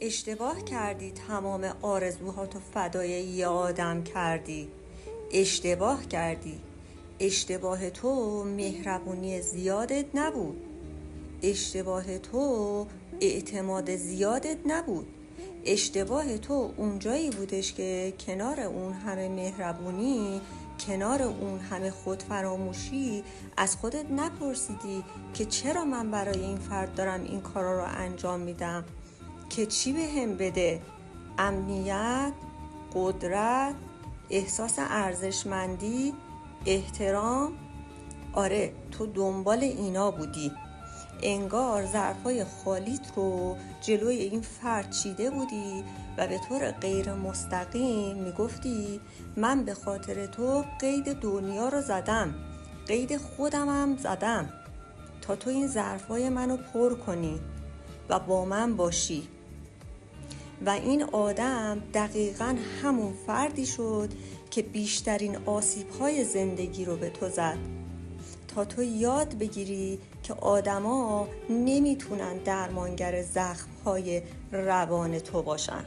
اشتباه کردی تمام آرزوهاتو فدای یه آدم کردی. اشتباه کردی. اشتباه تو مهربونی زیادت نبود. اشتباه تو اعتماد زیادت نبود. اشتباه تو اونجایی بودش که کنار اون همه مهربونی، کنار اون همه خودفراموشی، از خودت نپرسیدی که چرا من برای این فرد دارم این کارا رو انجام میدم، که چی بهم بده؟ امنیت، قدرت، احساس ارزشمندی، احترام. آره، تو دنبال اینا بودی. انگار ظرفای خالیت رو جلوی این فرد چیده بودی و به طور غیر مستقیم میگفتی من به خاطر تو قید دنیا رو زدم، قید خودمم زدم تا تو این ظرفای منو پر کنی و با من باشی. و این آدم دقیقاً همون فردی شد که بیشترین آسیب‌های زندگی رو به تو زد، تا تو یاد بگیری که آدما نمیتونن درمانگر زخم‌های روان تو باشن.